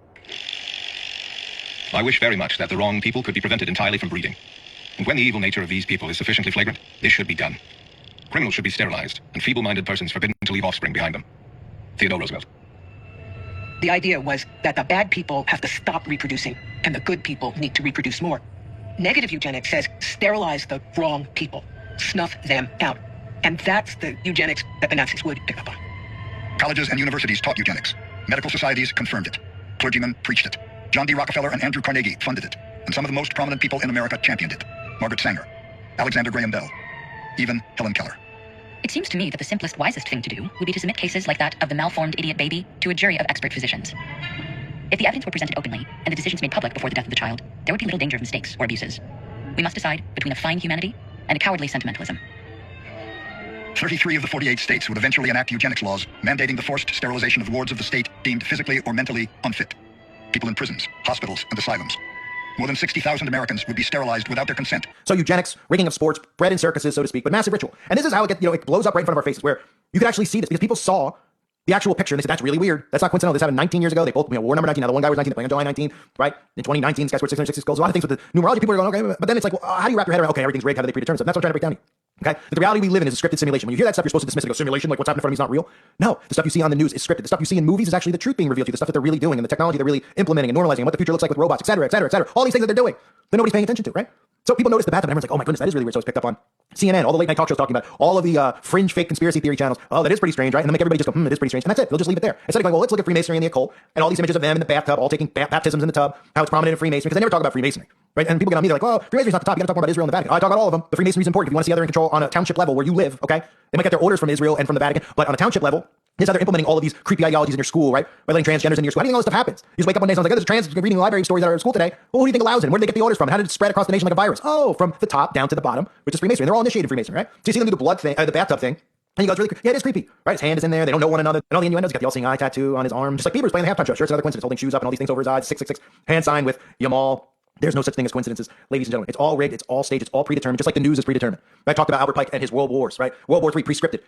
I wish very much that the wrong people could be prevented entirely from breeding. And when the evil nature of these people is sufficiently flagrant, this should be done. Criminals should be sterilized, and feeble-minded persons forbidden to leave offspring behind them. Theodore Roosevelt. The idea was that the bad people have to stop reproducing, and the good people need to reproduce more. Negative eugenics says sterilize the wrong people, snuff them out. And that's the eugenics that the Nazis would pick up on. Colleges and universities taught eugenics. Medical societies confirmed it. Clergymen preached it. John D. Rockefeller and Andrew Carnegie funded it. And some of the most prominent people in America championed it. Margaret Sanger, Alexander Graham Bell, even Helen Keller. It seems to me that the simplest, wisest thing to do would be to submit cases like that of the malformed idiot baby to a jury of expert physicians. If the evidence were presented openly and the decisions made public before the death of the child, there would be little danger of mistakes or abuses. We must decide between a fine humanity and a cowardly sentimentalism. 33 of the 48 states would eventually enact eugenics laws mandating the forced sterilization of wards of the state deemed physically or mentally unfit. People in prisons, hospitals, and asylums. More than 60,000 Americans would be sterilized without their consent. So eugenics, rigging of sports, bred in circuses, so to speak, but massive ritual. And this is how it gets, it blows up right in front of our faces, where you could actually see this because people saw the actual picture and they said, that's really weird. That's not coincidental. This happened 19 years ago. They both, war number 19. Now the one guy was 19, they're playing on July 19th, right? In 2019, this guy scored 660 goals. A lot of things with the numerology. People are going, okay, but then it's like, well, how do you wrap your head around, okay, everything's rigged, how do they predetermine stuff? That's what I'm trying to break down here. Okay? That the reality we live in is a scripted simulation. When you hear that stuff, you're supposed to dismiss it. Go, simulation, like what's happening in front of me is not real. No, the stuff you see on the news is scripted. The stuff you see in movies is actually the truth being revealed to you, the stuff that they're really doing and the technology they're really implementing and normalizing and what the future looks like with robots, et cetera, et cetera, et cetera. All these things that they're doing that nobody's paying attention to, right? So people notice the bathtub and everyone's like, oh my goodness, that is really weird. So it's picked up on CNN, all the late night talk shows talking about all of the fringe fake conspiracy theory channels. Oh, that is pretty strange, right? And then make everybody just go, it is pretty strange. And that's it. They'll just leave it there. Instead of going, well, let's look at Freemasonry and the occult and all these images of them in the bathtub, all taking baptisms in the tub, how it's prominent in Freemasonry, because they never talk about Freemasonry, right? And people get on me, they're like, well, Freemasonry's not the top. You gotta talk more about Israel and the Vatican. I talk about all of them. The Freemasonry is important if you want to see how they're in control on a township level where you live, okay? They might get their orders from Israel and from the Vatican, but on a township level, here's how they're implementing all of these creepy ideologies in your school, right? By letting transgenders in your school. How do you think all this stuff happens? You just wake up one day and someone's like, oh, there's a trans reading library stories that are at school today. Well, who do you think allows it? Where do they get the orders from? How did it spread across the nation like a virus? Oh, from the top down to the bottom, which is Freemasonry. And they're all initiated Freemasonry, right? So you see them do the blood thing, the bathtub thing. And you go, it's really, yeah, it is creepy, right? His hand is in there. They don't know one another. And all the innuendos. He's got the all-seeing eye tattoo on his arm. Just like Bieber's playing the halftime show. Sure, it's another coincidence. Holding shoes up and all these things over his eyes. 666 hand sign with Yamal. There's no such thing as coincidences, ladies and gentlemen. It's all rigged. It's all staged. It's all predetermined. Just like the news is predetermined. I talked about Albert Pike and his world wars, right? World War III pre-scripted.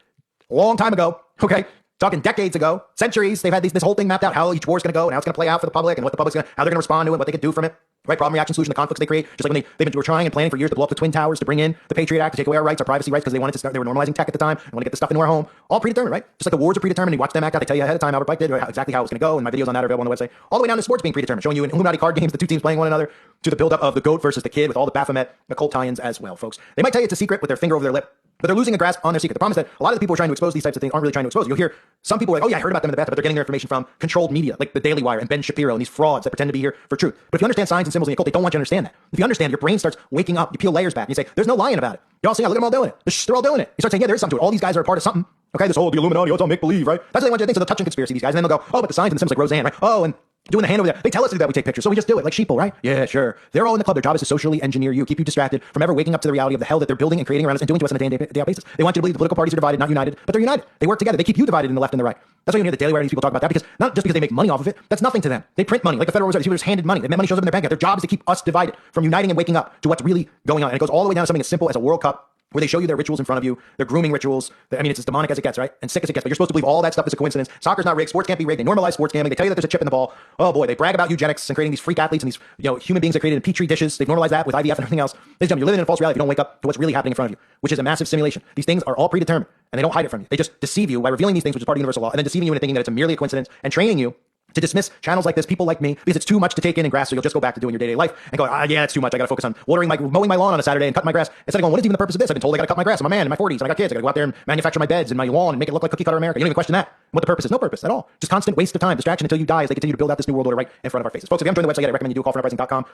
A long time ago, okay? Talking decades ago, centuries, they've had this whole thing mapped out, how each war's going to go and how it's going to play out for the public and what the public's going to, how they're going to respond to it, what they can do from it. Right? Problem, reaction, solution, the conflicts they create. Just like when they've been trying and planning for years to blow up the Twin Towers, to bring in the Patriot Act, to take away our rights, our privacy rights, because they wanted to start, they were normalizing tech at the time and want to get the stuff into our home. All predetermined, right? Just like the wars are predetermined. You watch them act out, they tell you ahead of time, Albert Pike did, right? Exactly how it's going to go. And my videos on that are available on the website. All the way down to sports being predetermined, showing you in Illuminati card games, the two teams playing one another, to the buildup of the GOAT versus the kid with all the Baphomet occult tie-ins as well, folks. They might tell you it's a secret with their finger over their lip, but they're losing a grasp on their secret. The problem is that a lot of the people who are trying to expose these types of things aren't really trying to expose. You'll hear some people are like, oh yeah, I heard about them in the bathtub, but they're getting their information from controlled media, like the Daily Wire and Ben Shapiro and these frauds that pretend to be here for truth. But if you understand signs and symbols in the occult, they don't want you to understand that. If you understand, your brain starts waking up. You peel layers back and you say, there's no lying about it. You're all seeing, look at them all doing it. They're all doing it. You start saying, yeah, there is something to it. All these guys are a part of something. Okay, this whole the Illuminati, it's all make believe, right? That's what they want you to think. So they'll touch on conspiracy, these guys, and then they'll go, oh, but the signs and the symbols like Roseanne, right? Oh, and doing the hand over there. They tell us to do that. We take pictures, so we just do it like sheeple, right? Yeah, sure. They're all in the club. Their job is to socially engineer you, keep you distracted from ever waking up to the reality of the hell that they're building and creating around us and doing to us on a day-to-day basis. They want you to believe the political parties are divided, not united, but they're united. They work together. They keep you divided in the left and the right. That's why you hear the Daily Wire and these people talk about that, because not just because they make money off of it, that's nothing to them. They print money like the Federal Reserve. These people just handed money. That money shows up in their bank account. Their job is to keep us divided from uniting and waking up to what's really going on. And it goes all the way down to something as simple as a World Cup, where they show you their rituals in front of you, their grooming rituals. I mean, it's as demonic as it gets, right? And sick as it gets. But you're supposed to believe all that stuff is a coincidence. Soccer's not rigged. Sports can't be rigged. They normalize sports gambling. They tell you that there's a chip in the ball. Oh boy, they brag about eugenics and creating these freak athletes and these human beings that created in petri dishes. They've normalized that with IVF and everything else. Ladies and gentlemen, you're living in a false reality if you don't wake up to what's really happening in front of you, which is a massive simulation. These things are all predetermined, and they don't hide it from you. They just deceive you by revealing these things, which is part of universal law, and then deceiving you into thinking that it's merely a coincidence and training you to dismiss channels like this, people like me, because it's too much to take in and grasp, so you'll just go back to doing your day-to-day life and go, yeah, it's too much. I got to focus on mowing my lawn on a Saturday and cutting my grass. Instead of going, what is even the purpose of this? I've been told I got to cut my grass. I'm a man in my 40s, and I got kids. I got to go out there and manufacture my beds and my lawn and make it look like cookie cutter America. You don't even question that. What the purpose is? No purpose at all. Just constant waste of time, distraction until you die as they continue to build out this new world order right in front of our faces. Folks, if you haven't joined the website yet, I recommend you do callforuprising.com.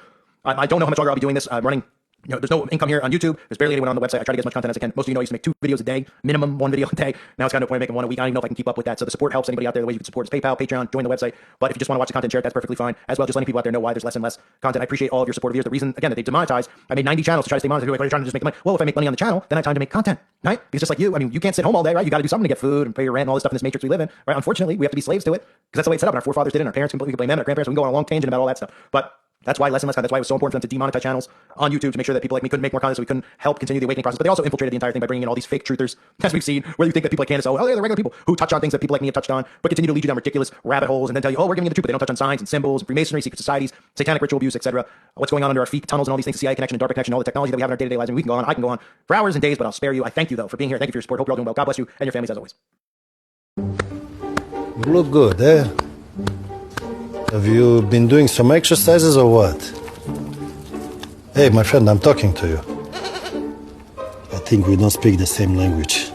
I don't know how much longer I'll be doing this. I'm running. There's no income here on YouTube. There's barely anyone on the website. I try to get as much content as I can. Most of you know I used to make 2 videos a day, minimum 1 video a day. Now it's kind of a point of making 1 a week. I don't even know if I can keep up with that. So the support helps anybody out there. The way you can support is PayPal, Patreon, join the website. But if you just want to watch the content, share it, that's perfectly fine. As well, just letting people out there know why there's less and less content. I appreciate all of your support of yours. The reason, again, that they demonetize, I made 90 channels to try to stay monetized. People are like, are you trying to just make money? Well, if I make money on the channel, then I have time to make content, right? Because just like you, I mean, you can't sit home all day, right? You got to do something to get food and pay your rent and all this stuff in this matrix we live in, right? Unfortunately, we have to be slaves to it because that's the way it's set up. And our forefathers did it. And our parents, we can blame them, and our grandparents, we can go on a long tangent about all that stuff. But that's why less and less content. That's why it was so important for them to demonetize channels on YouTube to make sure that people like me couldn't make more content, so we couldn't help continue the awakening process. But they also infiltrated the entire thing by bringing in all these fake truthers, as we've seen, where you think that people like Candace, oh, they're the regular people who touch on things that people like me have touched on, but continue to lead you down ridiculous rabbit holes and then tell you, oh, we're giving you the truth, but they don't touch on signs and symbols, and Freemasonry, secret societies, satanic ritual abuse, etc. What's going on under our feet, tunnels and all these things, CIA connection and DARPA connection, all the technology that we have in our day-to-day lives. And we can go on, I can go on for hours and days, but I'll spare you. I thank you, though, for being here. Thank you for your support. Hope you're all doing well. God bless you and your families as always. You look good, eh? Have you been doing some exercises or what? Hey, my friend, I'm talking to you. I think we don't speak the same language.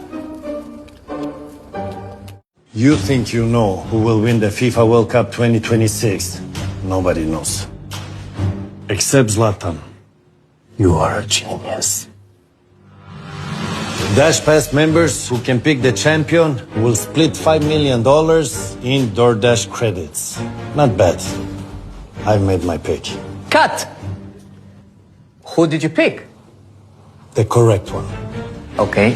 You think you know who will win the FIFA World Cup 2026? Nobody knows. Except Zlatan. You are a genius. Dash Pass members who can pick the champion will split $5 million in DoorDash credits. Not bad. I've made my pick. Cut! Who did you pick? The correct one. Okay,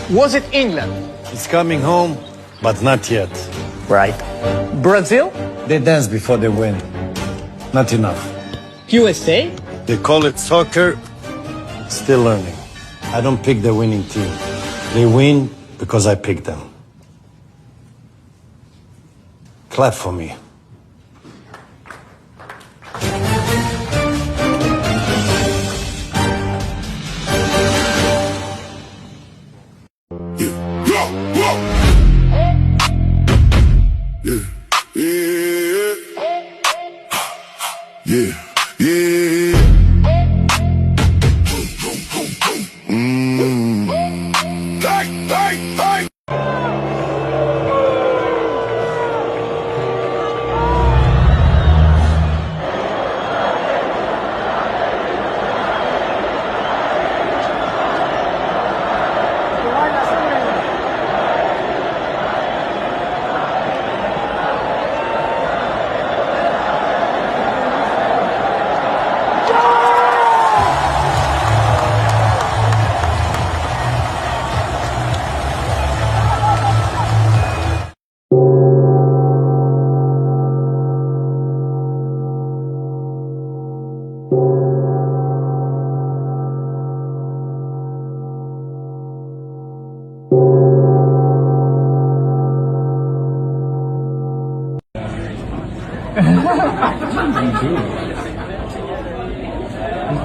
was it England? It's coming home, but not yet. Right. Brazil? They dance before they win. Not enough. USA? They call it soccer. Still learning. I don't pick the winning team. They win because I pick them. Clap for me.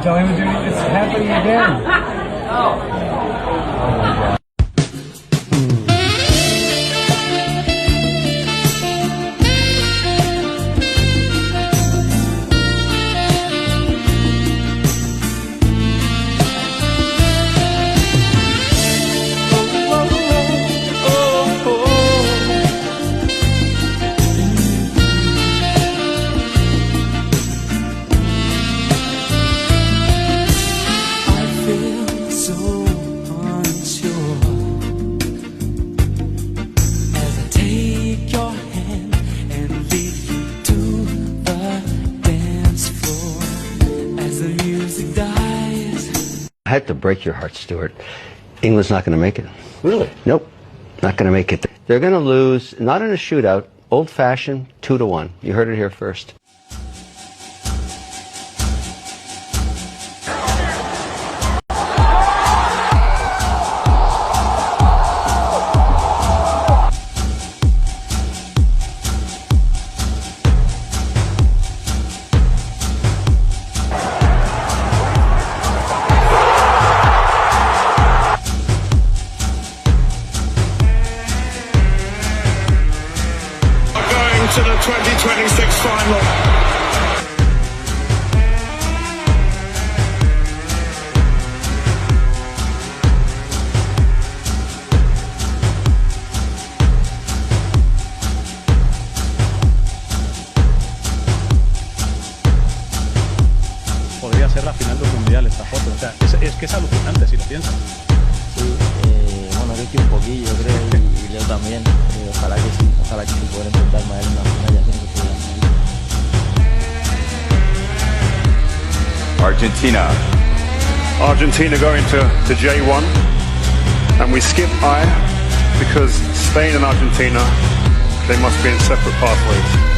Tell him to do it's happening again. So unsure. had to break your heart, Stuart. England's not going to make it. Really? Nope, not going to make it. They're going to lose, not in a shootout, old-fashioned 2-1. You heard it here first. To the 2026 final. Podría ser la final del mundial esta foto, o sea, es que es alucinante si lo piensas. Sí, bueno, Ricky un poquillo, creo, y Leo también. Ojalá que sí puedan enfrentar más en una final, ya tiene que ser. Argentina going to J1, and we skip I because Spain and Argentina, they must be in separate pathways.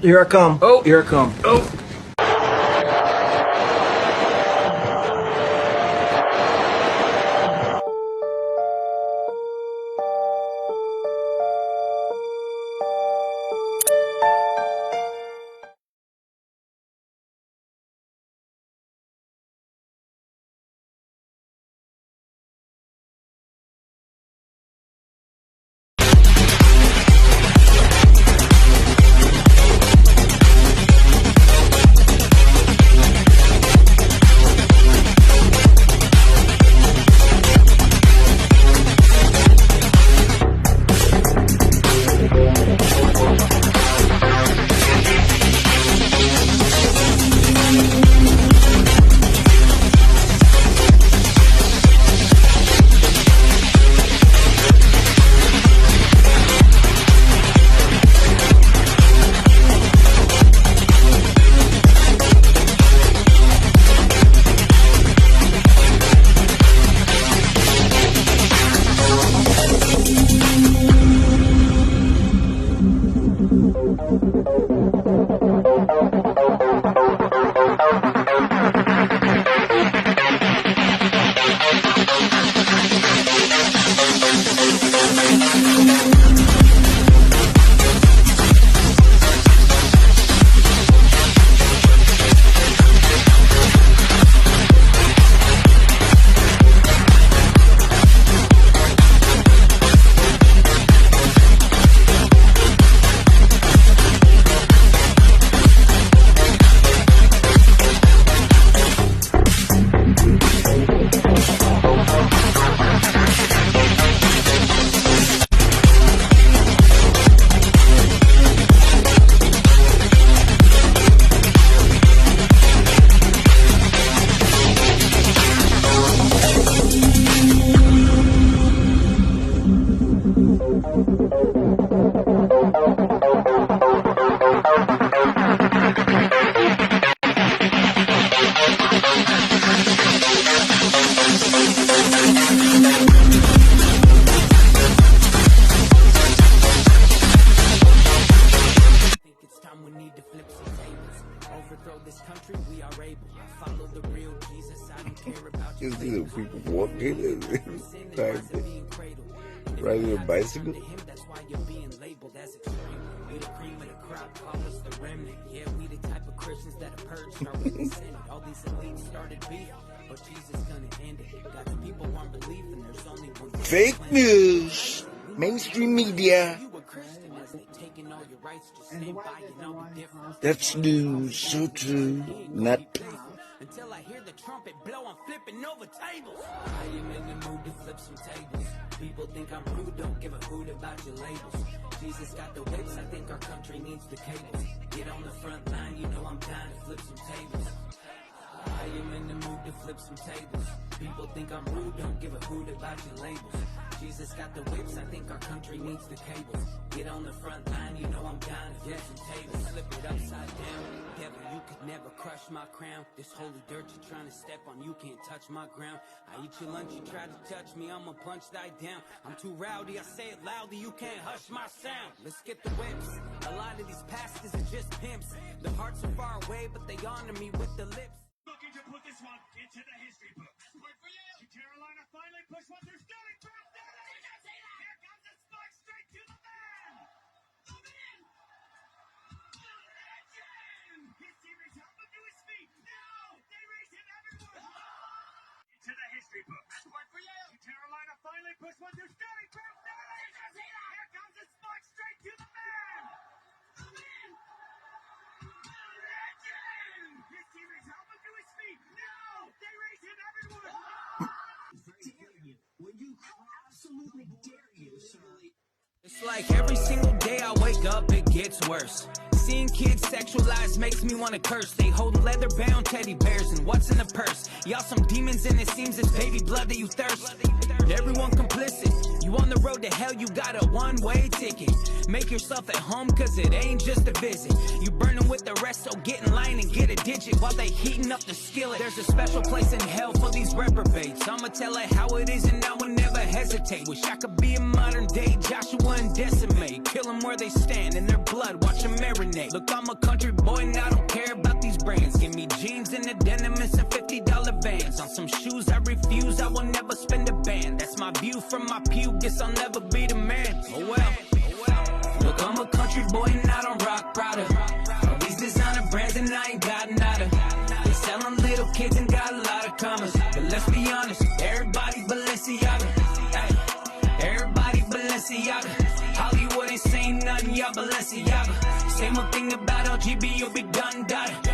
Here I come. Oh, here I come. Oh. You see the people walking and riding a bicycle. crowd call us the remnant. Yeah, we the type of Christians that are purged, start with the Senate. All these elites started beef, but Jesus gonna end it. Got the people want belief, and there's only one. Fake news. Mainstream media. That's news, so true. Not. Until I hear the trumpet blow, I'm flipping over tables. I am in the mood to flip some tables. People think I'm rude, don't give a hoot about your labels. Jesus got the whips, I think our country needs the cables. Get on the front line, you know I'm down to flip some tables. I am in the mood to flip some tables. People think I'm rude, don't give a hoot about your labels. Jesus got the whips, I think our country needs the cables. Get on the front line, you know I'm down to flip some tables. Flip it upside down. Devil, you could never crush my crown. This holy dirt you're trying to step on, you can't touch my ground. I eat your lunch, you try to touch me, I'ma punch thy down. I'm too rowdy, I say it loudly, you can't hush my sound. Let's get the whips. A lot of these pastors are just pimps. The hearts are far away, but they honor me with the lips. Looking to put this one into the history books. Point for you. Carolina finally pushed one through Sterling. Here comes the spike straight to the man. The man. The legend. His teammates help him to his feet. Now they raise him everywhere. Into the history books. Point for you. Carolina finally pushed one through Sterling. Here comes the spike straight to the man. The man. The legend. His teammates help him to his feet. Now they raise him everywhere. Absolutely dare you, Shirley. It's like every single day I wake up, it gets worse. Seeing kids sexualized makes me want to curse. They hold leather-bound teddy bears and what's in the purse? Y'all some demons and it seems it's baby blood that you thirst. Everyone complicit. You on the road to hell, you got a one-way ticket. Make yourself at home, cause it ain't just a visit. You burning with the rest, so get in line and get a digit while they heating up the skillet. There's a special place in hell for these reprobates. I'ma tell it how it is and I will never hesitate. Wish I could be a modern day Joshua and decimate. Kill them where they stand, in their blood, watch them marinate. Look, I'm a country boy and I don't care about these brands. Give me jeans and a denim and some $50 Vans. On some shoes I refuse, I will never spend a band. That's my view from my pew, guess I'll never be the man. Oh well. Look, I'm a country boy and I don't rock Prada. All these designer brands and I ain't got nada. They selling little kids and got a lot of commas. But let's be honest, everybody Balenciaga. Hey, everybody Balenciaga. Hollywood ain't saying nothing, y'all Balenciaga. Same old thing about LGB, you'll be done,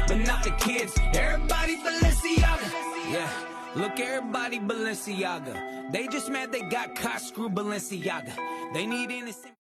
but not the kids. Everybody Balenciaga. Yeah. Look, everybody Balenciaga. They just mad they got caught, screw Balenciaga. They need innocent.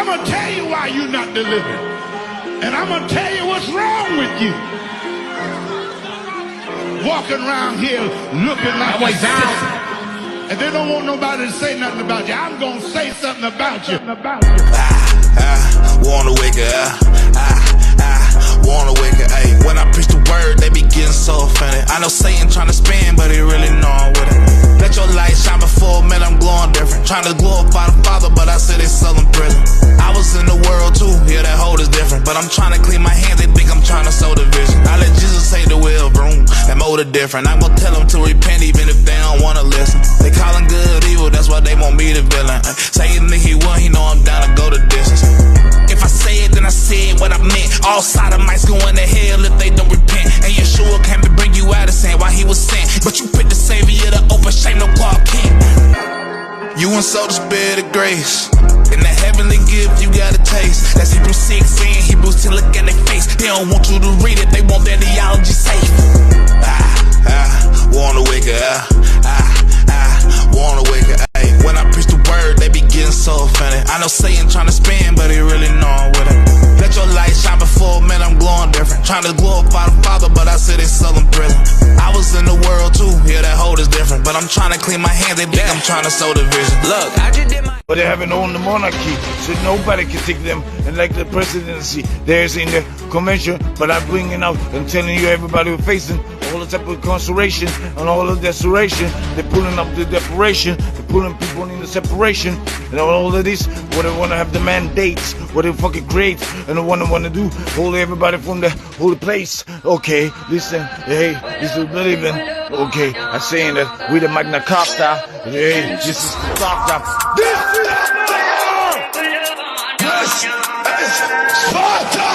I'm going to tell you why you're not delivered. And I'm going to tell you what's wrong with you. Walking around here looking like a down. And they don't want nobody to say nothing about you. I'm going to say something about you. I wanna wake up. I wanna wake up. Ay. When I preach the word, they be getting so offended. I know Satan trying to spin, but he really know I'm with it. Let your light shine before, man, I'm glowing different. Trying to glorify the Father, but I said they selling prison. I was in the world too, yeah, that hold is different. But I'm trying to clean my hands, they think I'm trying to sow division. I let Jesus say the will, broom, that motive different. I'm gonna tell them to repent even if they don't wanna listen. They calling good evil, that's why they want me the villain. Satan think he won, he know I'm down to go the distance. If I say it, then I said what I meant. All sodomites going to hell if they don't repent. And Yeshua came to bring you out of sin while he was sent. But you picked the savior to open shame, no Clark Kent. You and so the spirit of grace. In the heavenly gift you gotta taste. That's Hebrews 6 and Hebrews 10, look at their face. They don't want you to read it, they want their theology safe. I wanna wake up. I wanna wake up. When I preach the word, they be getting so offended. I know Satan trying to spin, but he really know I'm with it. Let your light shine before, man, I'm glowing different. Trying to glorify the Father, but I said they selling prison. I was in the world too, yeah, that hold is different. But I'm trying to clean my hands, they think I'm trying to sow division. Look, I just did my... But they haven't owned the monarchy, so nobody can take them. And like the presidency, there's in the convention, but I'm bringing out and telling you everybody we're facing all the type of conservation and all the desolation. They're pulling up the decoration, they're pulling people in the separation, and all of this, what they want to have the mandates, what they fucking create, and the one they want to do, hold everybody from the holy place. Okay, listen, hey, this is believing. Okay, I'm saying that we the Magna Carta. Hey, this is Sparta. This is Sparta!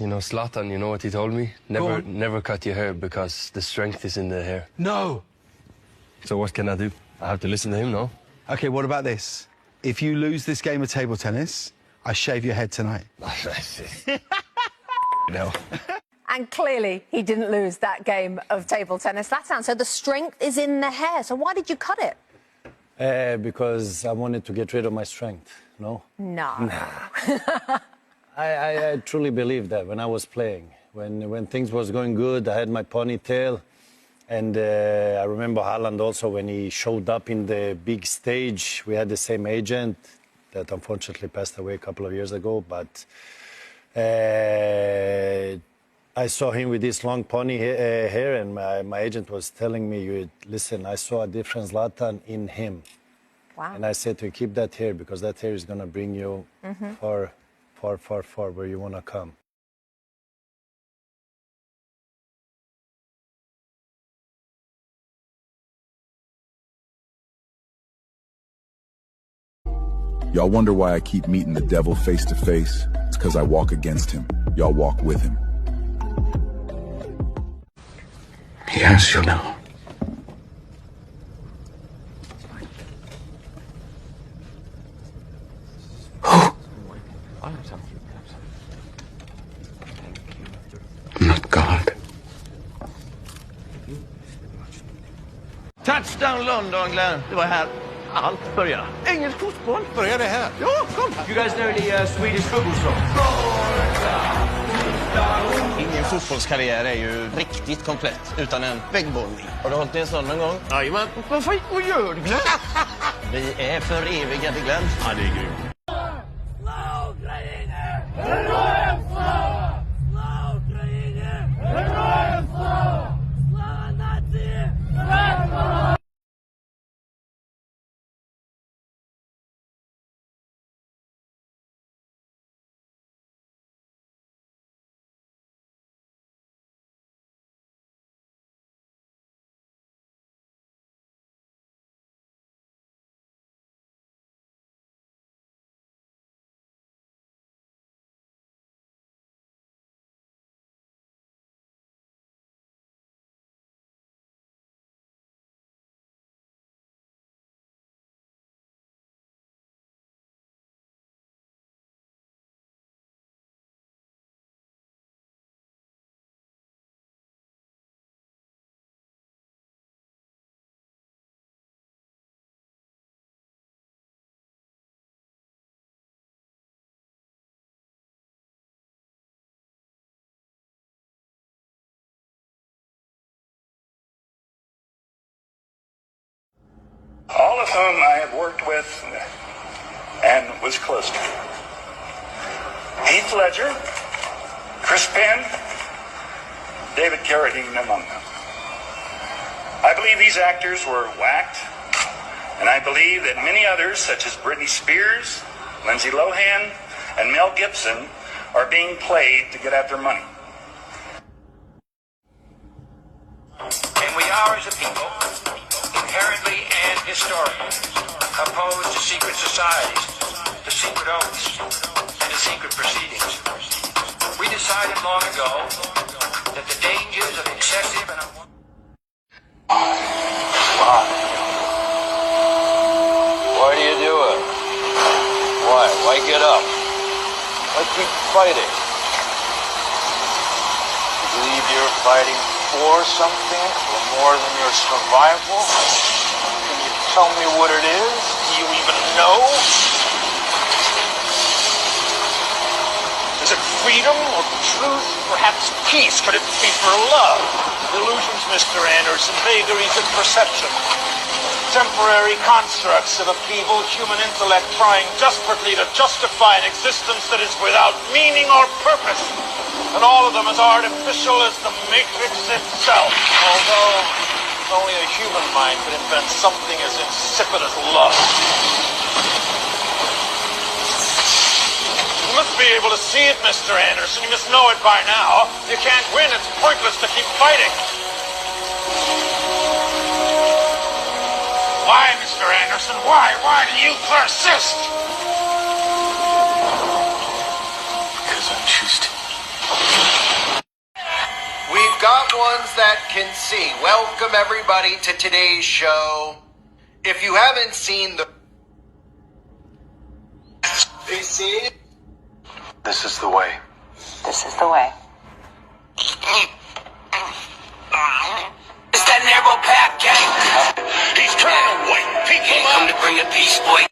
You know, Zlatan, you know what he told me? Never cut your hair because the strength is in the hair. No! So what can I do? I have to listen to him, no? Okay, what about this? If you lose this game of table tennis, I shave your head tonight. No. And clearly, he didn't lose that game of table tennis. Zlatan, so the strength is in the hair. So why did you cut it? Because I wanted to get rid of my strength, no? No. I truly believe that when I was playing. When things was going good, I had my ponytail. And I remember Haaland also, when he showed up in the big stage, we had the same agent that unfortunately passed away a couple of years ago. But I saw him with this long pony hair, and my agent was telling me, listen, I saw a different Zlatan in him. Wow. And I said to him, keep that hair, because that hair is going to bring you far where you want to come. Y'all wonder why I keep meeting the devil face to face? It's because I walk against him. Y'all walk with him. He has you now. Not God. Touchdown London, Glenn. Det var här allt började. Engelsk fotboll. Börjar det här? Ja, kom. You guys know the Swedish football song? Ingen fotbollskarriär är ju riktigt komplett utan en väggbollning. Har du hållit i en sån någon gång? Jajamän. Vad gör du, Glenn? Vi är för evigade, Glenn. Ja, det är grymt. all of whom I have worked with and was close to. Heath Ledger, Chris Penn, David Carradine among them. I believe these actors were whacked, and I believe that many others, such as Britney Spears, Lindsay Lohan, and Mel Gibson, are being played to get at their money. And we are, as a people, inherently and historically opposed to secret societies, to secret oaths, and to secret proceedings. We decided long ago that the dangers of excessive and Why do you do it? Why? Why get up? Why keep fighting? You believe you're fighting for something, or more than your survival? Can you tell me what it is? Do you even know? Is it freedom or truth? Perhaps peace? Could it be for love? Illusions, Mr. Anderson, vagaries of perception. Temporary constructs of a feeble human intellect trying desperately to justify an existence that is without meaning or purpose. And all of them as artificial as the Matrix itself. Although only a human mind could invent something as insipid as love. You must be able to see it, Mr. Anderson. You must know it by now. You can't win. It's pointless to keep fighting. Why, Mr. Anderson? Why? Why do you persist? Because I choose to. We've got ones that can see. Welcome, everybody, to today's show. If you haven't seen the... This is the way. This is the way. It's that narrow path gang. He's trying to wake people up. Come to bring the peace, boy.